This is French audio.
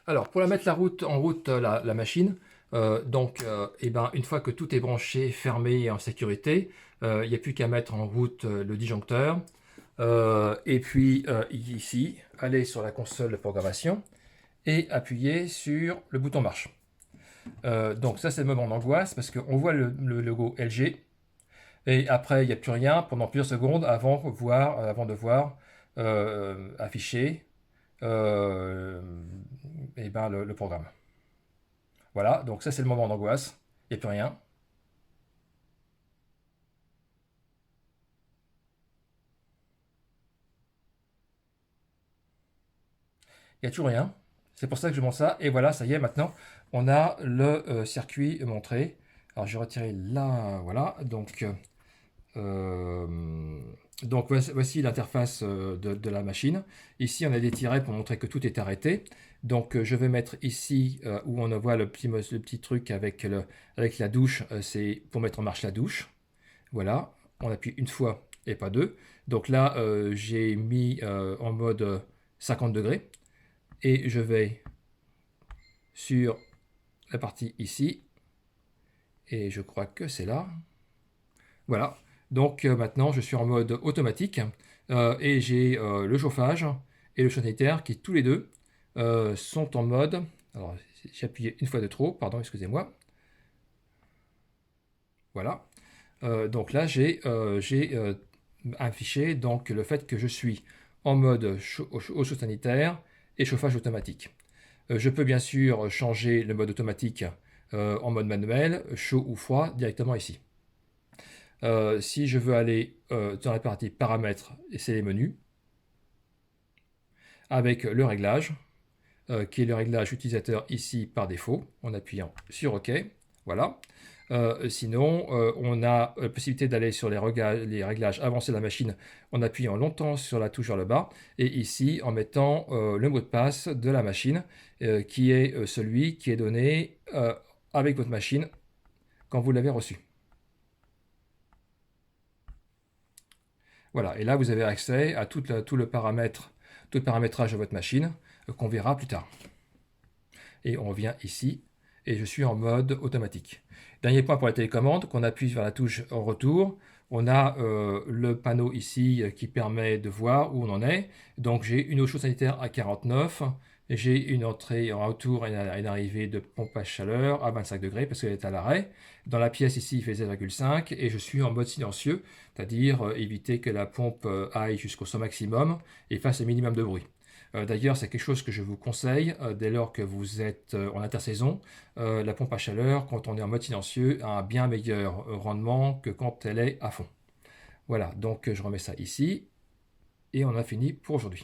Alors, pour la mettre en route, la machine, eh ben, une fois que tout est branché, fermé et en sécurité, il n'y a plus qu'à mettre en route le disjoncteur. Et puis ici, aller sur la console de programmation et appuyer sur le bouton marche. Donc ça, c'est le moment d'angoisse parce qu'on voit le logo LG et après, il n'y a plus rien pendant plusieurs secondes avant de voir afficher euh, eh ben, le programme. Voilà, donc ça c'est le moment d'angoisse. Il n'y a plus rien. Il n'y a toujours rien. C'est pour ça que je montre ça. Et voilà, ça y est, maintenant, on a le circuit montré. Alors, je vais retirer là, voilà. Euh, donc voici l'interface de la machine. Ici, on a des tirets pour montrer que tout est arrêté. Donc, je vais mettre ici où on voit le petit truc avec la douche. C'est pour mettre en marche la douche. Voilà, on appuie une fois et pas deux. Donc là, j'ai mis en mode 50 degrés et je vais sur la partie ici et je crois que c'est là. Voilà, donc maintenant je suis en mode automatique et j'ai le chauffage et le sanitaire qui tous les deux sont en mode. Alors j'ai appuyé une fois de trop, pardon, excusez-moi. Voilà. Donc là, j'ai affiché donc, le fait que je suis en mode eau chaude sanitaire et chauffage automatique. Je peux bien sûr changer le mode automatique en mode manuel, chaud ou froid, directement ici. Si je veux aller dans la partie paramètres, et c'est les menus, avec le réglage, qui est le réglage utilisateur ici par défaut, en appuyant sur OK. Voilà. Sinon, on a la possibilité d'aller sur les réglages avancés de la machine en appuyant longtemps sur la touche vers le bas et ici en mettant le mot de passe de la machine qui est celui qui est donné avec votre machine quand vous l'avez reçu. Voilà, et là vous avez accès à tout le paramétrage de votre machine qu'on verra plus tard. Et on revient ici et je suis en mode automatique. Dernier point pour la télécommande, qu'on appuie sur la touche en retour, on a le panneau ici qui permet de voir où on en est. Donc j'ai une eau chaude sanitaire à 49, j'ai une entrée en retour et une arrivée de pompe à chaleur à 25 degrés parce qu'elle est à l'arrêt. Dans la pièce ici, il fait 0,5 et je suis en mode silencieux, c'est-à-dire éviter que la pompe aille jusqu'au son maximum et fasse le minimum de bruit. D'ailleurs, c'est quelque chose que je vous conseille dès lors que vous êtes en intersaison. La pompe à chaleur, quand on est en mode silencieux, a un bien meilleur rendement que quand elle est à fond. Voilà, donc je remets ça ici et on a fini pour aujourd'hui.